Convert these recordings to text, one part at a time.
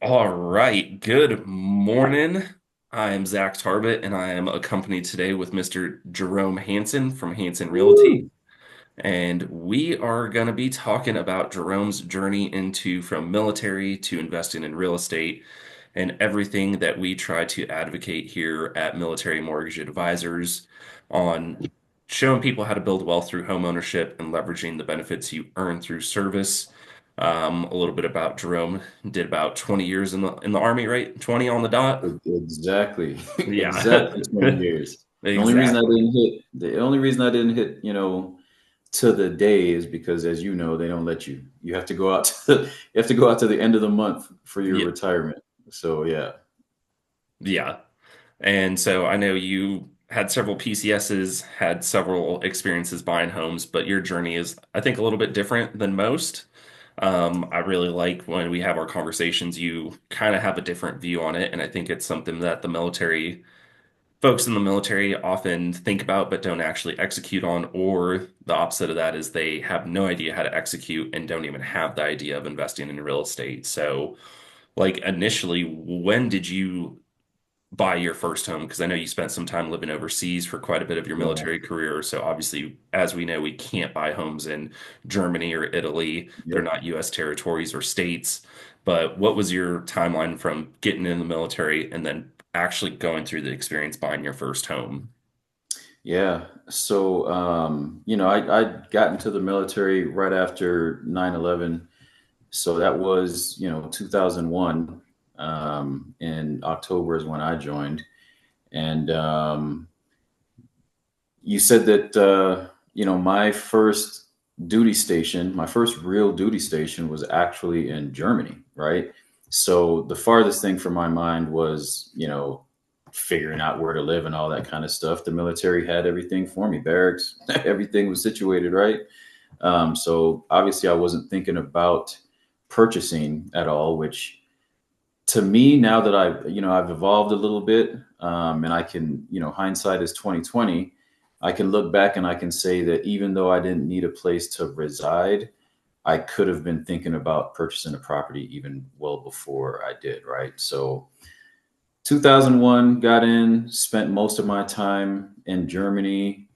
All right. Good morning. I am Zach Tarbett, and I am accompanied today with Mr. Jerome Hanson from Hanson Realty. Woo! And we are going to be talking about Jerome's journey into from military to investing in real estate and everything that we try to advocate here at Military Mortgage Advisors on showing people how to build wealth through home ownership and leveraging the benefits you earn through service. A little bit about Jerome did about 20 years in the Army, right? 20 on the dot. Exactly. Yeah, Exactly 20 years. exactly. The only reason I didn't hit, to the day is because as you know, they don't let you. You have to go out you have to go out to the end of the month for your Yeah, retirement. So yeah. yeah. And so I know you had several PCSs, had several experiences buying homes, but your journey is, I think, a little bit different than most. I really like when we have our conversations, you kind of have a different view on it. And I think it's something that the military, folks in the military often think about, but don't actually execute on. Or the opposite of that is they have no idea how to execute and don't even have the idea of investing in real estate. So, like, initially, when did you buy your first home? Because I know you spent some time living overseas for quite a bit of your Yeah. military career. So obviously, as we know, we can't buy homes in Germany or Italy. They're Yep. not U.S. territories or states. But what was your timeline from getting in the military and then actually going through the experience buying your first home? Yeah. So I got into the military right after 9/11. So that was, 2001. In October is when I joined. And you said that my first my first real duty station was actually in Germany, right? So the farthest thing from my mind was, figuring out where to live and all that kind of stuff. The military had everything for me, barracks, everything was situated right. So obviously, I wasn't thinking about purchasing at all, which to me, now that I've evolved a little bit, and I can, hindsight is 2020. I can look back and I can say that even though I didn't need a place to reside, I could have been thinking about purchasing a property even well before I did, right? So 2001, got in, spent most of my time in Germany,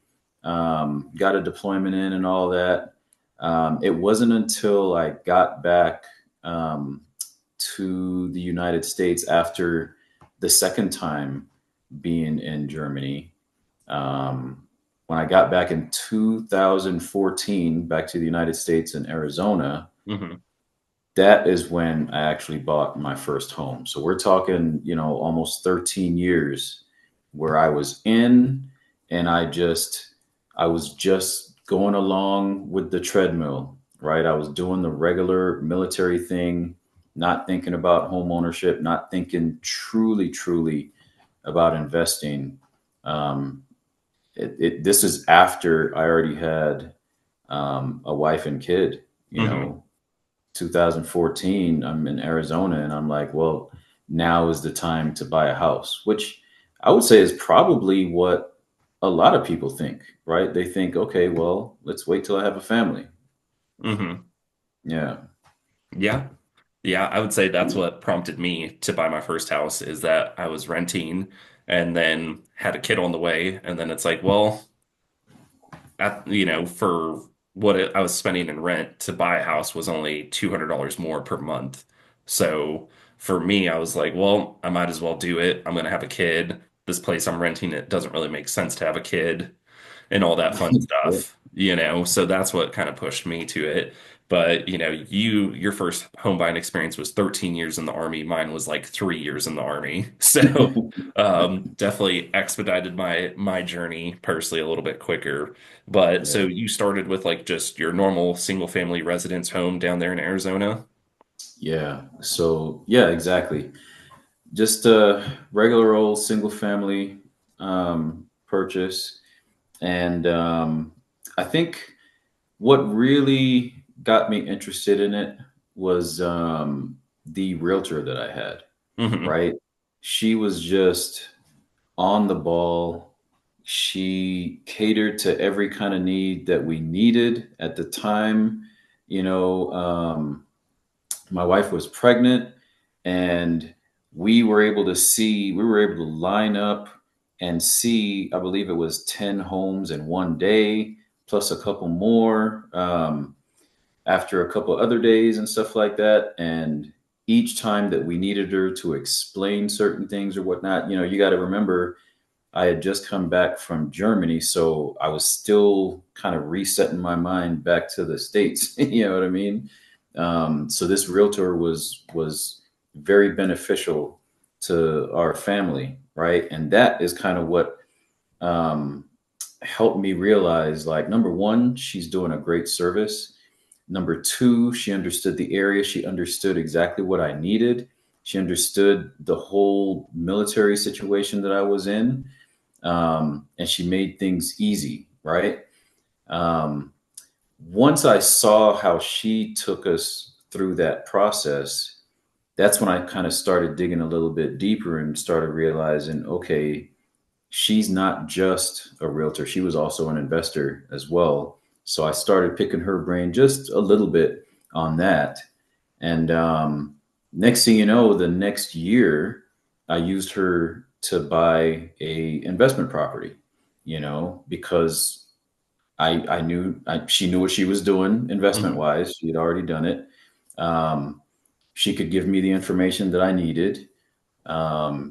got a deployment in and all that. It wasn't until I got back um, to the United States after the second time being in Germany. Um, when I got back in 2014, back to the United States in Arizona, Hmm. that is when I actually bought my first home. So we're talking, almost 13 years where I was in and I was just going along with the treadmill, right? I was doing the regular military thing, not thinking about home ownership, not thinking truly about investing. Um, this is after I already had a wife and kid, Hmm. 2014, I'm in Arizona and I'm like, well, now is the time to buy a house, which I would say is probably what a lot of people think, right? They think, okay, well, let's wait till I have a family. Hmm. Yeah. Yeah. Yeah, I would say that's what prompted me to buy my first house is that I was renting and then had a kid on the way. And then it's like, well, for I was spending in rent to buy a house was only $200 more per month. So for me, I was like, well, I might as well do it. I'm going to have a kid. This place I'm renting, it doesn't really make sense to have a kid and all that fun Yeah. stuff. So that's what kind of pushed me to it. But your first home buying experience was 13 years in the Army. Mine was like 3 years in the Army. So definitely expedited my journey personally a little bit quicker. But so Yeah. you started with like just your normal single family residence home down there in Arizona? Yeah. So, yeah, exactly. Just a regular old single family purchase. And I think what really got me interested in it was the realtor that I had, Hmm. right? She was just on the ball. She catered to every kind of need that we needed at the time. You know, my wife was pregnant, and we were able to line up and see, I believe it was 10 homes in one day, plus a couple more after a couple other days and stuff like that. And each time that we needed her to explain certain things or whatnot, you got to remember I had just come back from Germany, so I was still kind of resetting my mind back to the States. You know what I mean? So this realtor was very beneficial to our family, right? And that is kind of what um, helped me realize, like, number one, she's doing a great service. Number two, she understood the area. She understood exactly what I needed. She understood the whole military situation that I was in, and she made things easy, right? Um, Once I saw how she took us through that process, that's when I kind of started digging a little bit deeper and started realizing, okay, she's not just a realtor, she was also an investor as well. So I started picking her brain just a little bit on that. And next thing you know, the next year, I used her to buy a investment property, because I knew she knew what she was doing investment Hmm. wise. She had already done it. Um, she could give me the information that I needed.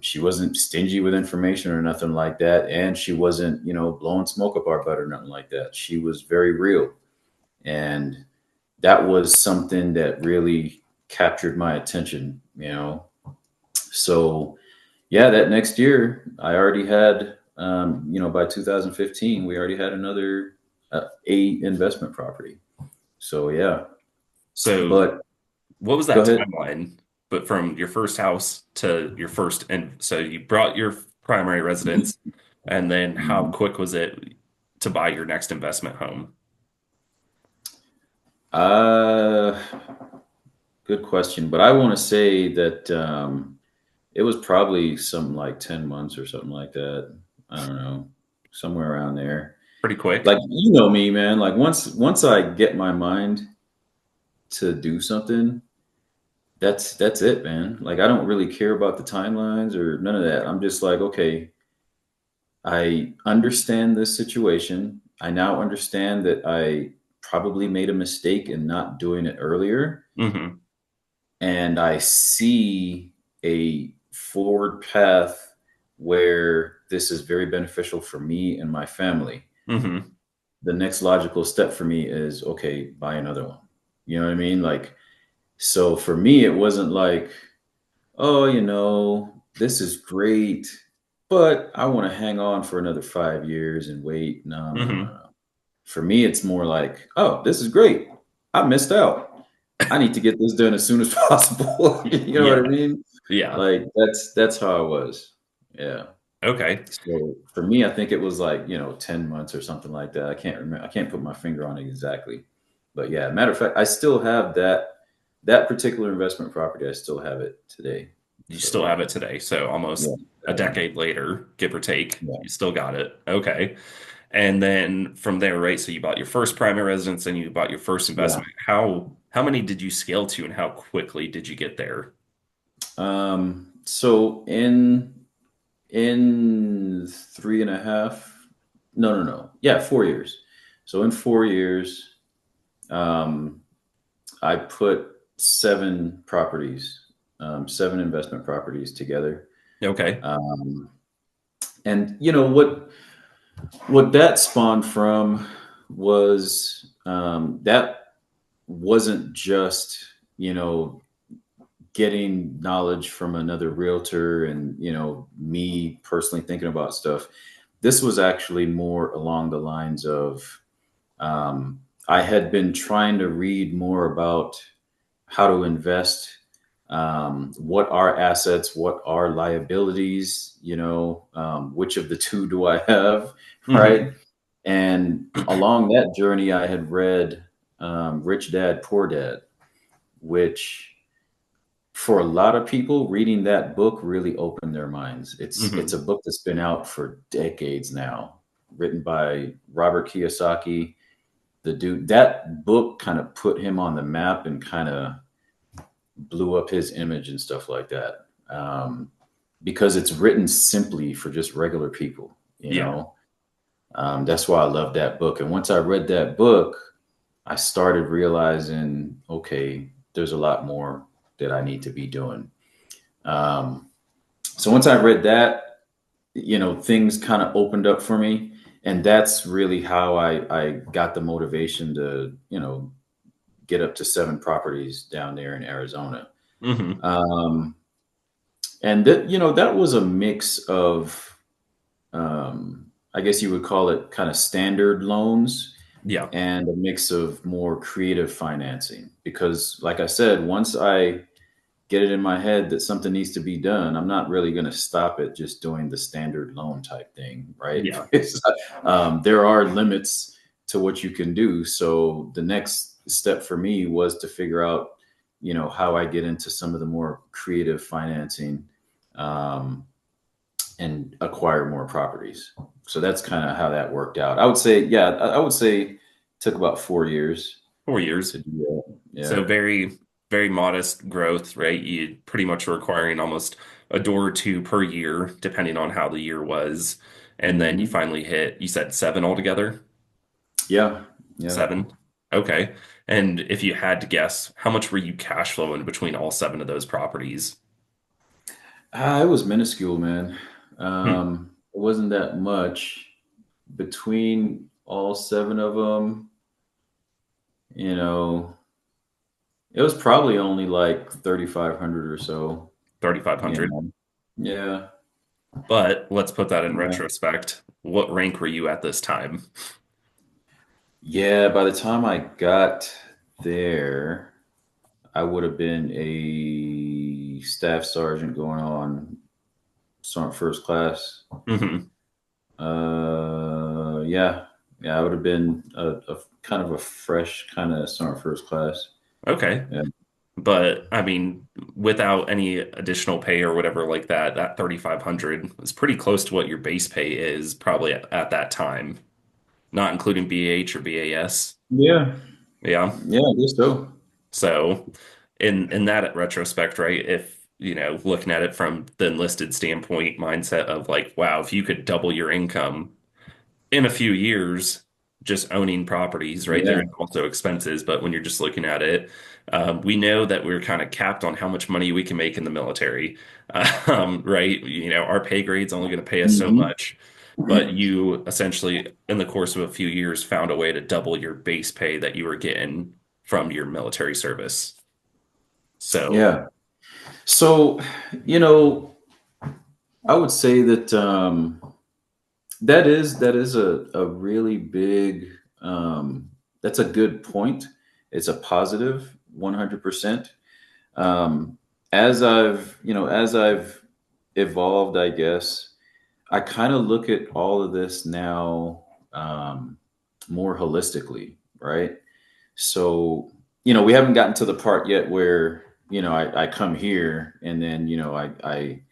She wasn't stingy with information or nothing like that, and she wasn't, blowing smoke up our butt or nothing like that. She was very real, and that was something that really captured my attention. So yeah, that next year I already had, by 2015, we already had another eight investment property. So yeah, So but what was go that ahead. timeline? But from your first house to your first, and so you brought your primary residence, and then how Mhm. quick was it to buy your next investment home? Uh, Good question, but I want to say that it was probably something like 10 months or something like that. I don't know, somewhere around there. Pretty quick. Like, you know me, man. Like, once I get my mind to do something, that's it, man. Like, I don't really care about the timelines or none of that. I'm just like, okay, I understand this situation. I now understand that I probably made a mistake in not doing it earlier, Hmm. and I see a forward path where this is very beneficial for me and my family. Hmm. The next logical step for me is, okay, buy another one. You know what I mean? Like, so for me, it wasn't like, oh, this is great, but I want to hang on for another 5 years and wait. No, no, no, no, Hmm. no. For me, it's more like, oh, this is great. I missed out. I need to get this done as soon as possible. You know what I Yeah. mean? Yeah. Like, that's how I was. Yeah. Okay. So for me, I think it was like, 10 months or something like that. I can't remember. I can't put my finger on it exactly. But yeah, matter of fact, I still have that particular investment property. I still have it today. You So still have yeah. it today. So Yeah. almost a decade later, give or take, Yeah. you still got it. Okay. And then from there, right? So you bought your first primary residence and you bought your first Yeah. investment. How many did you scale to and how quickly did you get there? So in 3.5, no. Yeah, 4 years. So in 4 years, um, I put seven investment properties together. Okay. Um, and what that spawned from was, that wasn't just, you know, getting knowledge from another realtor and, me personally thinking about stuff. This was actually more along the lines of, I had been trying to read more about how to invest, what are assets, what are liabilities, which of the two do I have, right? Hmm. And along that journey, I had read Rich Dad, Poor Dad, which for a lot of people, reading that book really opened their minds. It's a Hmm. book that's been out for decades now, written by Robert Kiyosaki. The dude, that book kind of put him on the map and kind of blew up his image and stuff like that. Because it's written simply for just regular people, you Yeah. know. That's why I love that book. And once I read that book, I started realizing, okay, there's a lot more that I need to be doing. Um, so once I read that, things kind of opened up for me. And that's really how I got the motivation to, get up to 7 properties down there in Arizona. Hmm. Um, and that was a mix of, I guess you would call it kind of standard loans Yeah. and a mix of more creative financing. Because, like I said, once I get it in my head that something needs to be done, I'm not really going to stop at just doing the standard loan type thing, right? Yeah. There are limits to what you can do. So the next step for me was to figure out, how I get into some of the more creative financing, um, and acquire more properties. So that's kind of how that worked out. I would say, yeah, I would say it took about 4 years 4 years. to do that. So Yeah. very, very modest growth, right? You pretty much were requiring almost a door or two per year, depending on how the year was. And then you Hmm. finally hit, you said seven altogether? Yeah. Yeah. Seven. Okay. And if you had to guess, how much were you cash flowing between all seven of those properties? It was minuscule, man. Hmm. It wasn't that much between all 7 of them. You know, it was probably only like 3,500 or so. You 3,500. know, yeah, But let's put that in yeah, retrospect. What rank were you at this time? yeah. By the time I got there, I would have been a staff sergeant going on sergeant first class. Hmm. Yeah, yeah. I would have been a kind of a fresh kind of sergeant first class. Okay. Yeah. But I mean, without any additional pay or whatever like that, that 3,500 is pretty close to what your base pay is probably at that time, not including BH or BAS. Yeah, Yeah. yeah, I guess so. So in that retrospect, right, if looking at it from the enlisted standpoint mindset of like, wow, if you could double your income in a few years just owning properties, right? Yeah. There's also expenses, but when you're just looking at it, we know that we're kind of capped on how much money we can make in the military, right? Our pay grade's only going to pay us so Hmm. much, but you essentially, in the course of a few years, found a way to double your base pay that you were getting from your military service. So, Yeah. So, you know, I would say that that is a really big that's a good point. It's a positive 100%. Um, as I've evolved, I guess I kind of look at all of this now, more holistically, right? So, we haven't gotten to the part yet where, I come here and then, I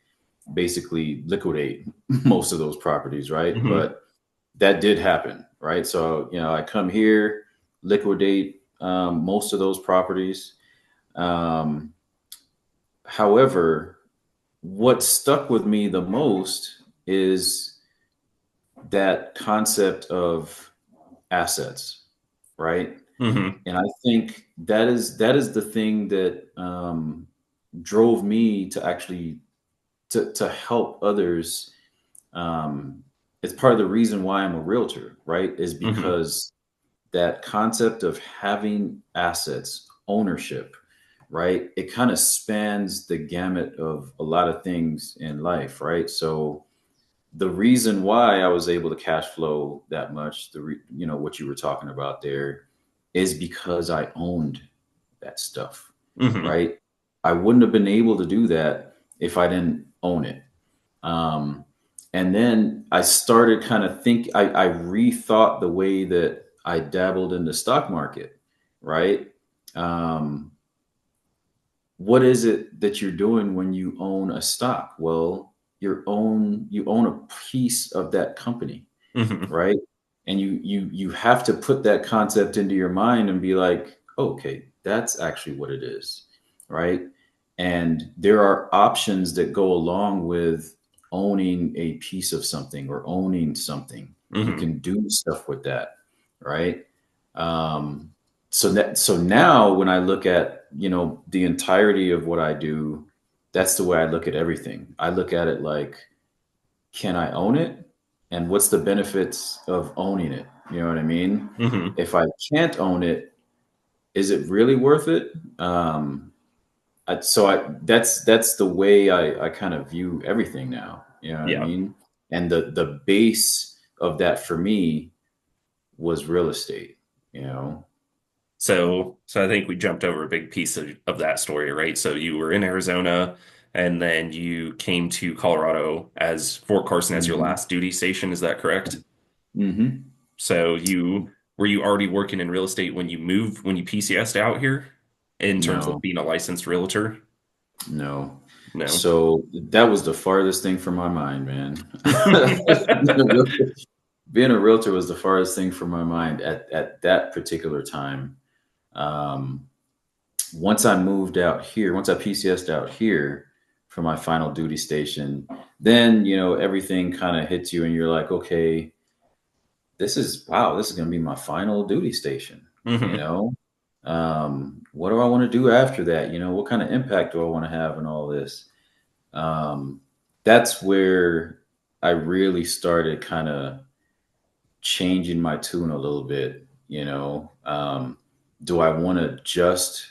basically liquidate most of those properties, right? mhm, But that did happen, right? So, I come here, liquidate most of those properties. Um, However, what stuck with me the most is that concept of assets, right? mhm, And I think that is the thing that drove me to actually to help others. It's part of the reason why I'm a realtor, right? Is mhm, because that concept of having assets, ownership, right? It kind of spans the gamut of a lot of things in life, right? So the reason why I was able to cash flow that much, what you were talking about there, is because I owned that stuff, mhm, right? I wouldn't have been able to do that if I didn't own it. Um, and then I started kind of I rethought the way that I dabbled in the stock market, right? Um, what is it that you're doing when you own a stock? Well, you own a piece of that company, mhm, right? And you have to put that concept into your mind and be like, okay, that's actually what it is, right? And there are options that go along with owning a piece of something or owning something. You Hmm. can do stuff with that, right? Um, so now when I look at, the entirety of what I do, that's the way I look at everything. I look at it like, can I own it? And what's the benefits of owning it? You know what I mean? Hmm. If I can't own it, is it really worth it? That's the way I kind of view everything now. You know what I Yeah. mean? And the base of that for me was real estate. You know, So I think we jumped over a big piece of that story, right? So you were in Arizona and then you came to Colorado as Fort Carson as your hmm last duty station. Is that correct? hmm So you were you already working in real estate when you PCSed out here in terms of no, being a licensed realtor? no. No. So that was the farthest thing from my mind, man. Being a realtor was the farthest thing from my mind at that particular time. Um, once I PCSed out here for my final duty station, then everything kind of hits you, and you're like, okay, this is going to be my final duty station. You Hmm. know, what do I want to do after that? What kind of impact do I want to have in all this? Um, that's where I really started kind of changing my tune a little bit. Do I want to just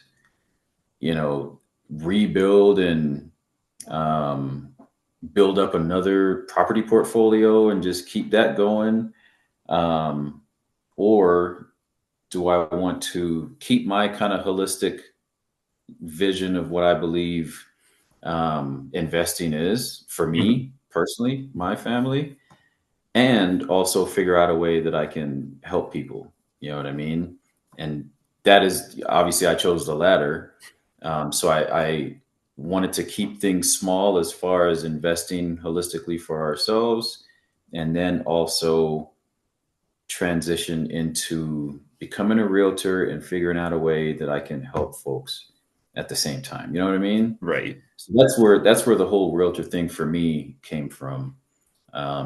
rebuild and um, build up another property portfolio and just keep that going? Um, or do I want to keep my kind of holistic vision of what I believe investing is for Hmm. me personally, my family, and also figure out a way that I can help people? You know what I mean? And that is obviously I chose the latter. So I wanted to keep things small as far as investing holistically for ourselves, and then also transition into becoming a realtor and figuring out a way that I can help folks at the same time. You know what I mean? Right. So that's where the whole realtor thing for me came from,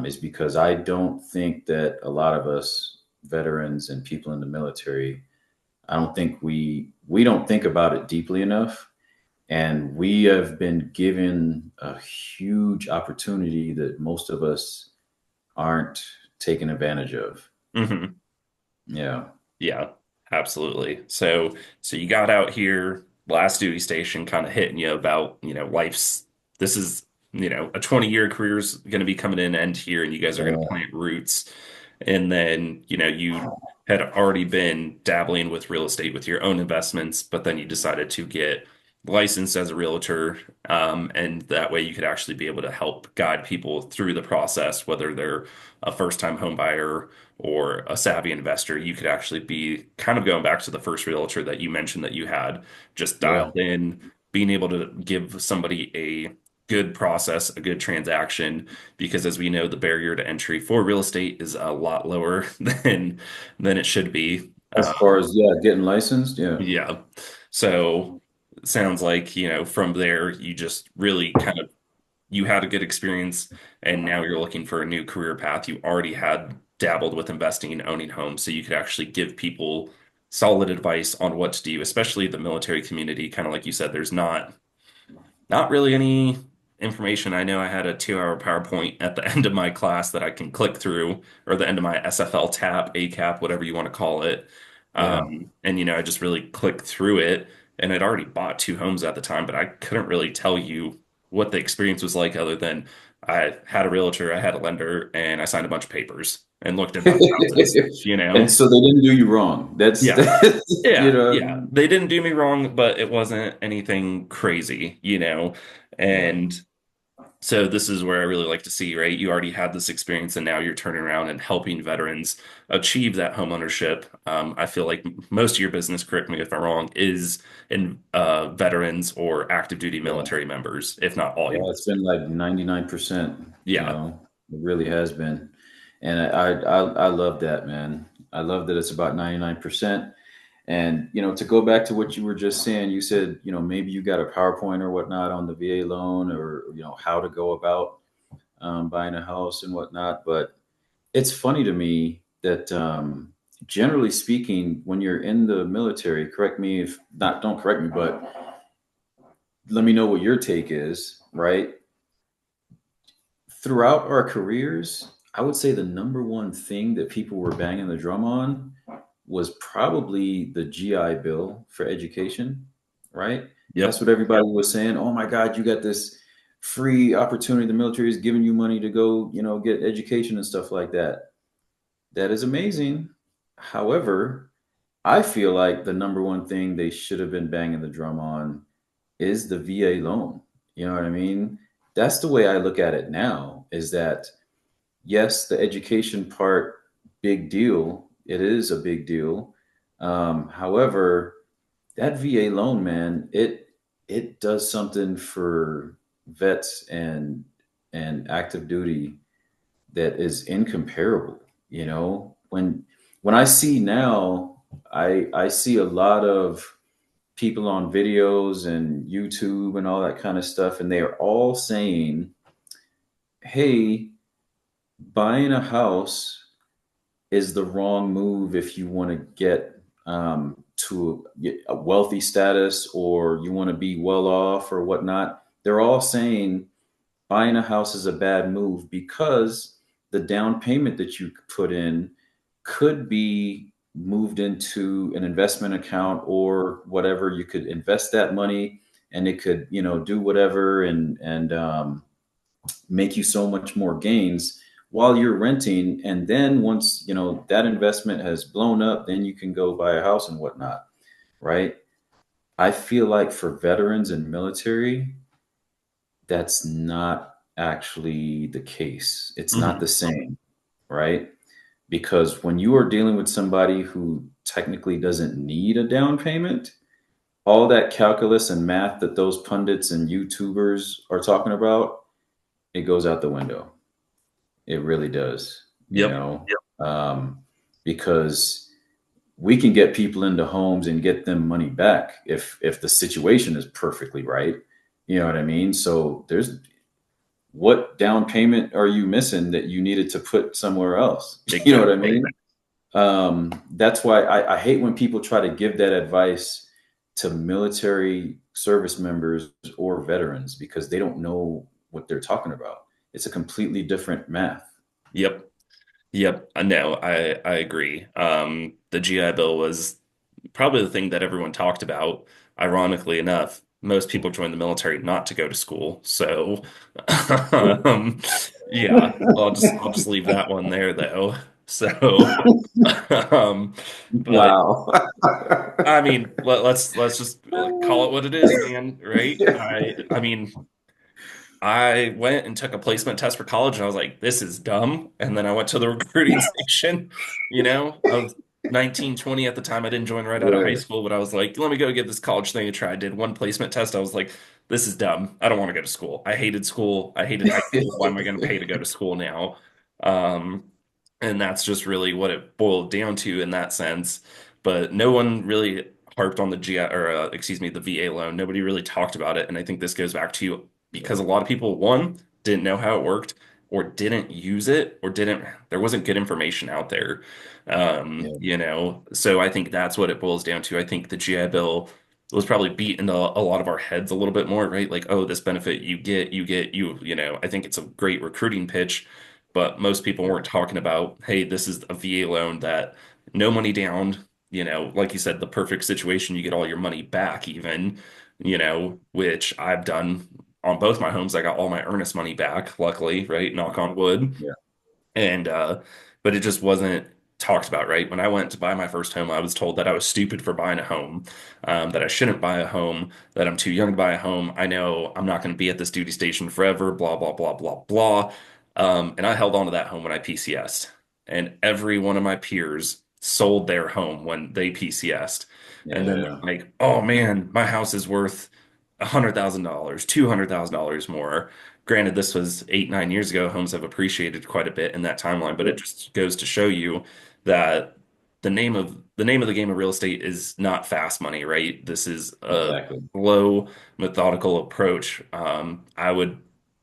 is because I don't think that a lot of us veterans and people in the military, I don't think we don't think about it deeply enough, and we have been given a huge opportunity that most of us aren't taking advantage of. Hmm. Yeah, Yeah, absolutely. So you got out here, last duty station kind of hitting you about, this is, a 20-year career's going to be coming in end here and you guys are going to yeah, plant roots. And then, you had already been dabbling with real estate with your own investments, but then you decided to get licensed as a realtor. And that way you could actually be able to help guide people through the process, whether they're a first-time home buyer or a savvy investor. You could actually be kind of going back to the first realtor that you mentioned that you had, just yeah. dialed in, being able to give somebody a good process, a good transaction, because as we know, the barrier to entry for real estate is a lot lower than it should be. As far as, yeah, getting licensed, yeah, Yeah. So it sounds like, from there you just really kind of you had a good experience and now you're looking for a new career path. You already had dabbled with investing and owning homes, so you could actually give people solid advice on what to do, especially the military community. Kind of like you said, there's not really any information. I know I had a 2-hour PowerPoint at the end of my class that I can click through, or the end of my SFL tap, ACAP, whatever you want to call it. yeah. And I just really clicked through it, and I'd already bought 2 homes at the time, but I couldn't really tell you what the experience was like other than I had a realtor, I had a lender, and I signed a bunch of papers and looked at a bunch of houses, And so they didn't do you wrong. Yeah. You Yeah, know, yeah. They didn't do me wrong, but it wasn't anything crazy. yeah, And so this is where I really like to see, right? You already had this experience and now you're turning around and helping veterans achieve that home ownership. I feel like most of your business, correct me if I'm wrong, is in veterans or active duty yeah. military members, if not all Yeah, your it's been business. like 99%, Yeah. it really has been. And I love that, man. I love that it's about 99%. And to go back to what you were just saying, you said maybe you got a PowerPoint or whatnot on the VA loan, or how to go about buying a house and whatnot. But it's funny to me that generally speaking, when you're in the military, correct me if not, don't correct me, but let me know what your take is, right? Throughout our careers, I would say the number one thing that people were banging the drum on was probably the GI Bill for education, right? That's Yep. what everybody was saying. Oh my God, you got this free opportunity. The military is giving you money to go, get education and stuff like that. That is amazing. However, I feel like the number one thing they should have been banging the drum on is the VA loan. You know what I mean? That's the way I look at it now, is that yes, the education part, big deal. It is a big deal. However, that VA loan, man, it does something for vets and active duty that is incomparable. When I see now, I see a lot of people on videos and YouTube and all that kind of stuff, and they are all saying, "Hey, buying a house is the wrong move if you want to get to a wealthy status, or you want to be well off or whatnot." They're all saying buying a house is a bad move because the down payment that you put in could be moved into an investment account or whatever. You could invest that money and it could, do whatever and make you so much more gains while you're renting. And then once, that investment has blown up, then you can go buy a house and whatnot. Right. I feel like for veterans and military, that's not actually the case. It's not Hmm. the same, right? Because when you are dealing with somebody who technically doesn't need a down payment, all that calculus and math that those pundits and YouTubers are talking about, it goes out the window. It really does, Yep. um, because we can get people into homes and get them money back if the situation is perfectly right. You know what I mean? So there's what down payment are you missing that you needed to put somewhere else? You know what I Exactly. mean? That's why I hate when people try to give that advice to military service members or veterans because they don't know what they're talking about. It's a completely different math. Yep. Yep. No, I agree. The GI Bill was probably the thing that everyone talked about. Ironically enough, most people join the military not to go to school. So, um, yeah, I'll just leave that one there though. So, um, but Wow. I mean, let's just like, call it what it is, man, right? I mean, I went and took a placement test for college and I was like, this is dumb. And then I went to the recruiting station. I was 19, 20 at the time. I didn't join right out of high Yeah. school, but I was like, let me go give this college thing a try. I did one placement test. I was like, this is dumb. I don't want to go to school. I hated school. I hated high school. Why am I going to pay to go to school now? Um, and that's just really what it boiled down to in that sense. But no one really harped on the GI or excuse me, the VA loan. Nobody really talked about it. And I think this goes back to because a lot of people, one, didn't know how it worked or didn't use it or didn't, there wasn't good information out there. Yeah. So I think that's what it boils down to. I think the GI Bill was probably beat into a lot of our heads a little bit more, right? Like, oh, this benefit I think it's a great recruiting pitch, but most people weren't talking about, hey, this is a VA loan that no money down, like you said, the perfect situation, you get all your money back even, which I've done on both my homes. I got all my earnest money back, luckily, right? Knock on wood. Yeah. And but it just wasn't talked about, right? When I went to buy my first home, I was told that I was stupid for buying a home, that I shouldn't buy a home, that I'm too young to buy a home. I know I'm not going to be at this duty station forever, blah, blah, blah, blah, blah. And I held on to that home when I PCSed. And every one of my peers sold their home when they PCSed. And then Yeah. they're like, oh man, my house is worth $100,000, $200,000 more. Granted, this was 8, 9 years ago. Homes have appreciated quite a bit in that timeline, but Yeah. it just goes to show you that the name of the game of real estate is not fast money, right? This is a Exactly. slow, methodical approach. I would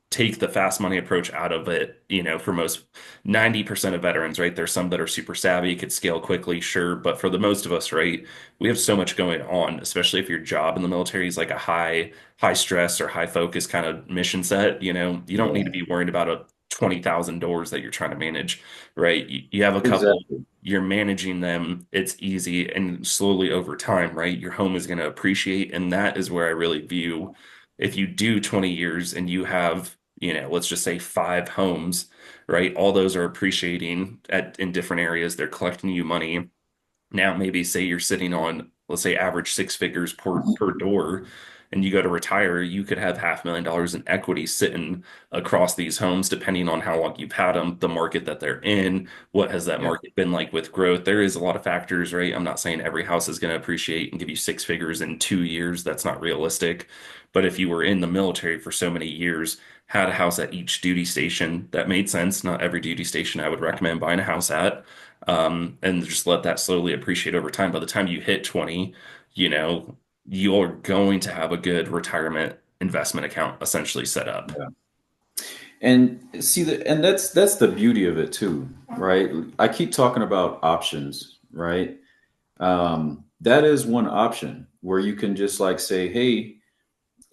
take the fast money approach out of it, for most 90% of veterans, right? There's some that are super savvy, could scale quickly, sure, but for the most of us, right, we have so much going on, especially if your job in the military is like a high stress or high focus kind of mission set, you don't need to Yeah. be worried about a 20,000 doors that you're trying to manage, right? You have a couple, Exactly. you're managing them, it's easy, and slowly over time, right? Your home is going to appreciate. And that is where I really view if you do 20 years and you have, let's just say 5 homes, right? All those are appreciating in different areas. They're collecting you money. Now, maybe say you're sitting on, let's say, average 6 figures per door, and you go to retire, you could have $500,000 in equity sitting across these homes, depending on how long you've had them, the market that they're in, what has that Yeah. market been like with growth. There is a lot of factors, right? I'm not saying every house is going to appreciate and give you 6 figures in 2 years. That's not realistic. But if you were in the military for so many years, had a house at each duty station, that made sense. Not every duty station I would recommend buying a house at, and just let that slowly appreciate over time. By the time you hit 20, you know, you're going to have a good retirement investment account essentially set up. Yeah. And see and that's the beauty of it too, right? I keep talking about options, right? That is one option where you can just like say, hey,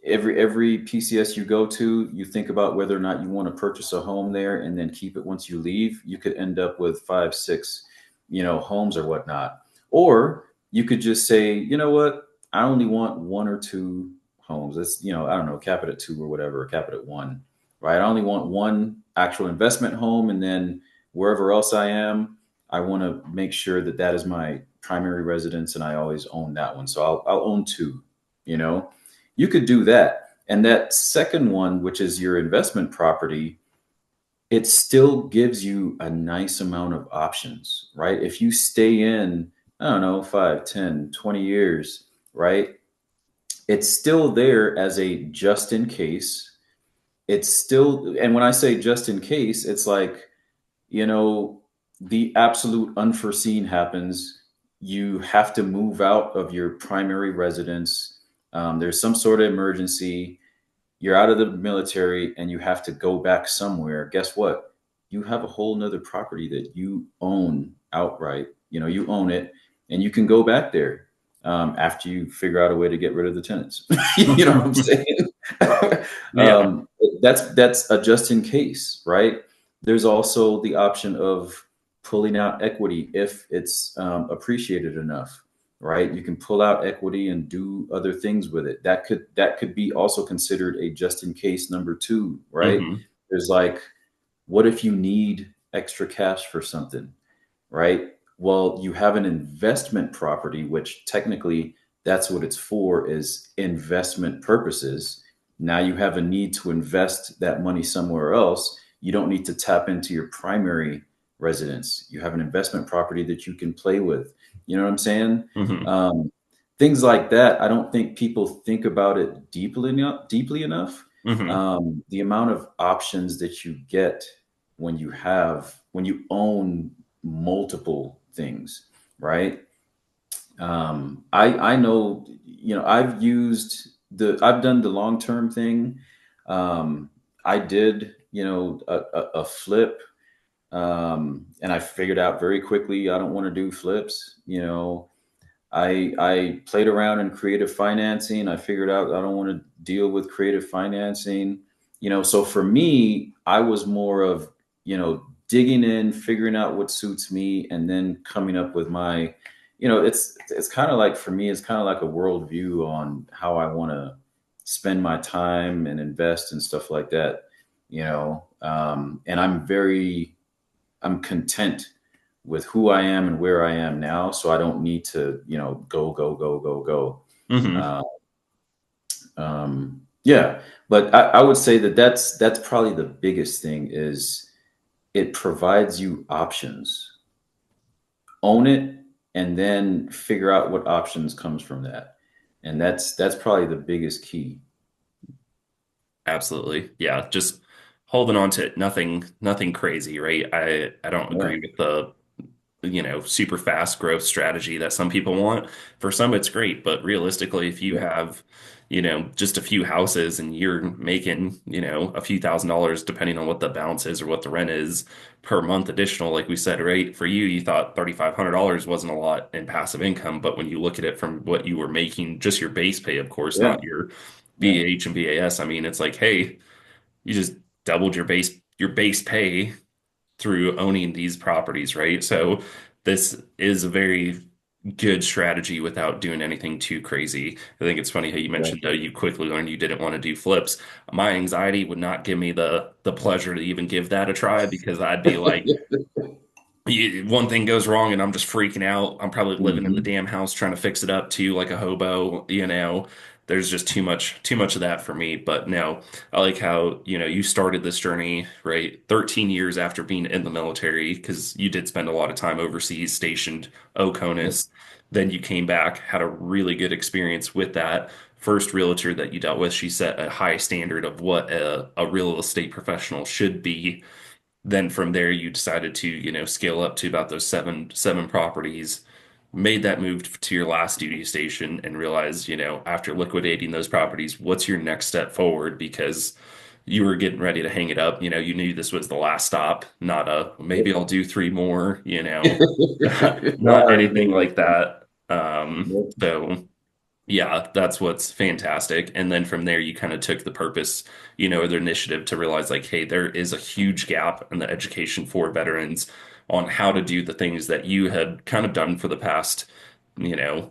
every PCS you go to, you think about whether or not you want to purchase a home there and then keep it once you leave. You could end up with 5, 6, homes or whatnot. Or you could just say, you know what, I only want 1 or 2 homes. That's, I don't know, cap it at 2 or whatever, or cap it at 1, right? I only want one actual investment home, and then wherever else I am, I want to make sure that that is my primary residence, and I always own that one. So I'll own two. You know, you could do that. And that second one, which is your investment property, it still gives you a nice amount of options, right? If you stay in, I don't know, 5, 10, 20 years, right? It's still there as a just in case. It's still, and when I say just in case, it's like, you know, the absolute unforeseen happens. You have to move out of your primary residence. There's some sort of emergency. You're out of the military and you have to go back somewhere. Guess what? You have a whole nother property that you own outright. You own it, and you can go back there after you figure out a way to get rid of the tenants. You know what I'm saying? Yeah. That's a just in case, right? There's also the option of pulling out equity if it's appreciated enough, right? You can pull out equity and do other things with it. That could be also considered a just in case number two, right? Hmm. There's like, what if you need extra cash for something, right? Well, you have an investment property, which technically that's what it's for, is investment purposes. Now you have a need to invest that money somewhere else. You don't need to tap into your primary residence. You have an investment property that you can play with. You know what I'm saying? Hmm. Um, Things like that. I don't think people think about it deeply enough. Hmm. The amount of options that you get when you own multiple things, right? I know, I've done the long term thing. I did, a flip, and I figured out very quickly I don't want to do flips. I played around in creative financing. I figured out I don't want to deal with creative financing. So for me, I was more of, digging in, figuring out what suits me, and then coming up with my, it's kind of like, for me, it's kind of like a worldview on how I want to spend my time and invest and stuff like that. And I'm content with who I am and where I am now. So I don't need to, go, go, go, go, go. Hmm. Uh, yeah, but I would say that that's probably the biggest thing is it provides you options. Own it, and then figure out what options comes from that. And that's probably the biggest key. Absolutely. Yeah. Just holding on to it. Nothing crazy, right? I don't Yeah. agree with the super fast growth strategy that some people want. For some, it's great, but realistically, if you Yeah. have, just a few houses and you're making, a few $1,000s, depending on what the balance is or what the rent is per month additional, like we said, right? For you, you thought $3,500 wasn't a lot in passive income, but when you look at it from what you were making, just your base pay, of course, Yeah. not your Yeah. BH and BAS, I mean, it's like, hey, you just doubled your base pay through owning these properties, right? So this is a very good strategy without doing anything too crazy. I think it's funny how you mentioned Exactly. you quickly learned you didn't want to do flips. My anxiety would not give me the pleasure to even give that a try because I'd be like, one thing goes wrong and I'm just freaking out. I'm probably living in the Hmm. damn house trying to fix it up too, like a hobo. There's just too much of that for me. But no, I like how, you started this journey, right? 13 years after being in the military, because you did spend a lot of time overseas stationed Yep. OCONUS. Then you came back, had a really good experience with that. First realtor that you dealt with, she set a high standard of what a real estate professional should be. Then from there you decided to scale up to about those seven properties, made that move to your last duty station, and realized after liquidating those properties, what's your next step forward, because you were getting ready to hang it up. You knew this was the last stop, not a maybe Yep. I'll do three more, I not already anything knew like this one. that. Yep. So yeah, that's what's fantastic. And then from there, you kind of took the purpose, or the initiative to realize, like, hey, there is a huge gap in the education for veterans on how to do the things that you had kind of done for the past,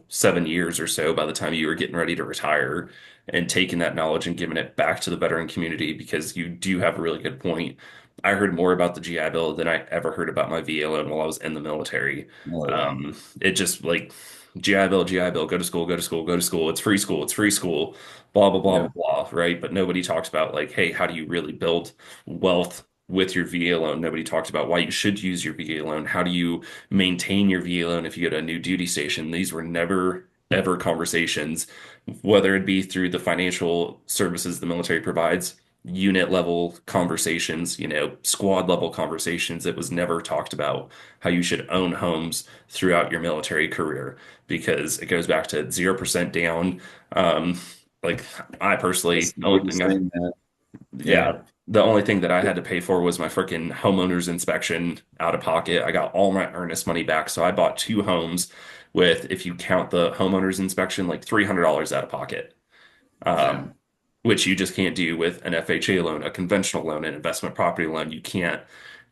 7 years or so by the time you were getting ready to retire, and taking that knowledge and giving it back to the veteran community, because you do have a really good point. I heard more about the GI Bill than I ever heard about my VA loan while I was in the military. Oh yeah. It just like GI Bill, go to school, go to school, go to school. It's free school, blah, blah, blah, Yeah. blah, blah, right? But nobody talks about, like, hey, how do you really build wealth with your VA loan? Nobody talks about why you should use your VA loan. How do you maintain your VA loan if you go to a new duty station? These were never, ever conversations, whether it be through the financial services the military provides, unit level conversations, squad level conversations. It was never talked about how you should own homes throughout your military career, because it goes back to 0% down. Um, like I personally, That's the the only biggest thing I, thing, man. Yeah. yeah, the only thing that I had to pay for was my freaking homeowner's inspection out of pocket. I got all my earnest money back. So I bought two homes with, if you count the homeowner's inspection, like $300 out of pocket. Um, Damn. which you just can't do with an FHA loan, a conventional loan, an investment property loan. You can't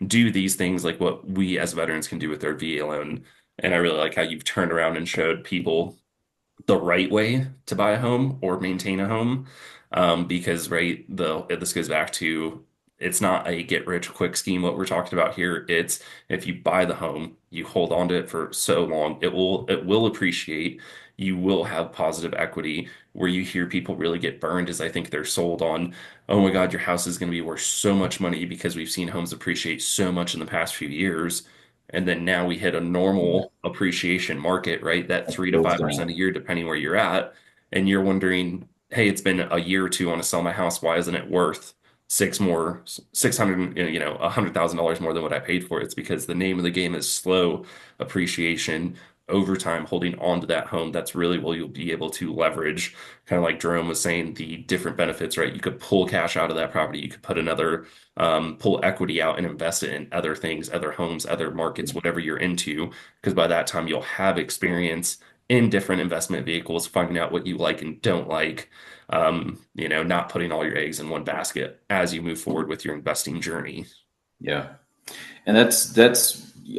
do these things like what we as veterans can do with our VA loan. And I really like how you've turned around and showed people the right way to buy a home or maintain a home. Because right, this goes back to, it's not a get rich quick scheme what we're talking about here. It's, if you buy the home, you hold on to it for so long, it will appreciate. You will have positive equity. Where you hear people really get burned is, I think they're sold on, oh my God, your house is going to be worth so much money because we've seen homes appreciate so much in the past few years. And then now we hit a Yeah. normal appreciation market, right? That It 3 to goes 5% a year, depending where you're at. And you're wondering, hey, it's been a year or two, I want to sell my house. Why isn't it worth 600, $100,000 more than what I paid for it? It's because the name of the game is slow appreciation over time, holding on to that home. That's really what you'll be able to leverage. Kind of like Jerome was saying, the different benefits, right? You could pull cash out of that property. You could put another pull equity out and invest it in other things, other homes, other markets, down. whatever you're into. Because by that time, you'll have experience in different investment vehicles, finding out what you like and don't like. Not putting all your eggs in one basket as you move forward with your investing journey. Yeah. And that's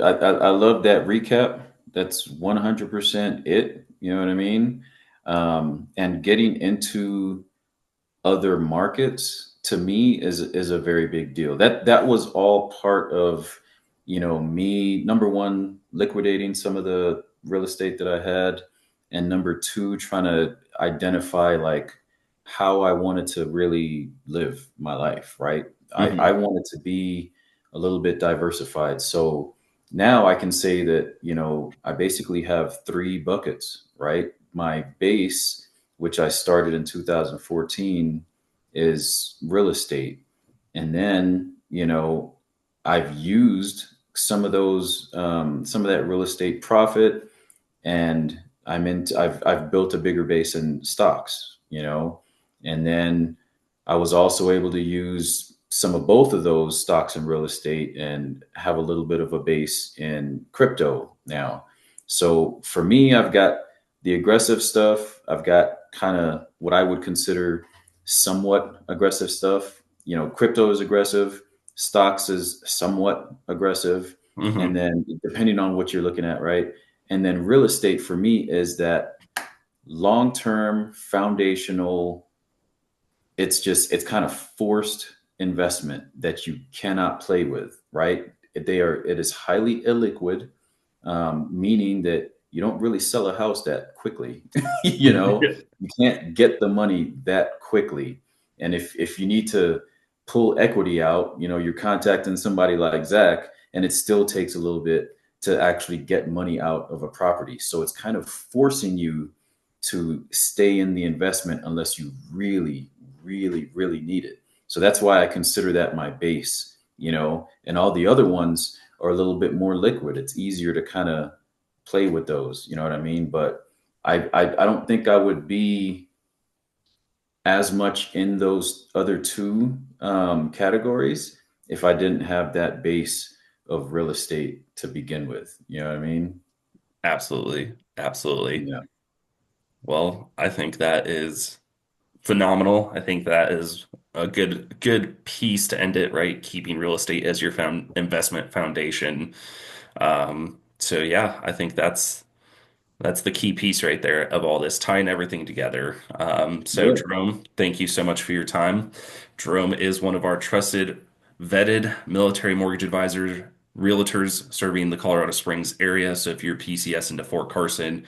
I love that recap. That's 100% it. You know what I mean? And getting into other markets to me is a very big deal. That was all part of, me, number one, liquidating some of the real estate that I had, and number two, trying to identify like how I wanted to really live my life, right? I Hmm. wanted to be a little bit diversified. So now I can say that, I basically have three buckets, right? My base, which I started in 2014, is real estate. And then, I've used some of that real estate profit, and I've built a bigger base in stocks, and then I was also able to use some of both of those, stocks and real estate, and have a little bit of a base in crypto now. So for me, I've got the aggressive stuff. I've got kind of what I would consider somewhat aggressive stuff. Crypto is aggressive, stocks is somewhat aggressive, and Hmm. then depending on what you're looking at, right? And then real estate for me is that long-term foundational, it's kind of forced investment that you cannot play with, right? It is highly illiquid, meaning that you don't really sell a house that quickly. You can't get the money that quickly. And if you need to pull equity out, you're contacting somebody like Zach, and it still takes a little bit to actually get money out of a property. So it's kind of forcing you to stay in the investment unless you really, really, really need it. So that's why I consider that my base, and all the other ones are a little bit more liquid. It's easier to kind of play with those, you know what I mean? But I don't think I would be as much in those other two categories if I didn't have that base of real estate to begin with. You know what I mean? Absolutely. Absolutely. Yeah. Well, I think that is phenomenal. I think that is a good piece to end it, right? Keeping real estate as your investment foundation. So yeah, I think that's the key piece right there of all this, tying everything together. So Yeah. Jerome, thank you so much for your time. Jerome is one of our trusted, vetted military mortgage advisors, realtors serving the Colorado Springs area. So if you're PCS into Fort Carson,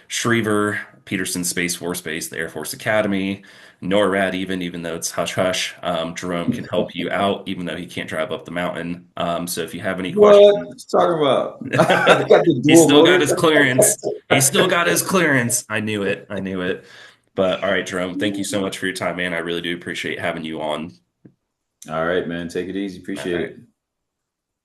Schriever, Peterson Space Force Base, the Air Force Academy, NORAD, even though it's hush hush, Jerome can help you out, even though he can't drive up the mountain. So if you have any What questions, you talking about? I got the he dual still got motor. his clearance. He still got his clearance. I knew it. I knew it. But all right, Jerome, thank you so much for your time, man. I really do appreciate having you on. All right, man. Take it easy. All Appreciate right. it.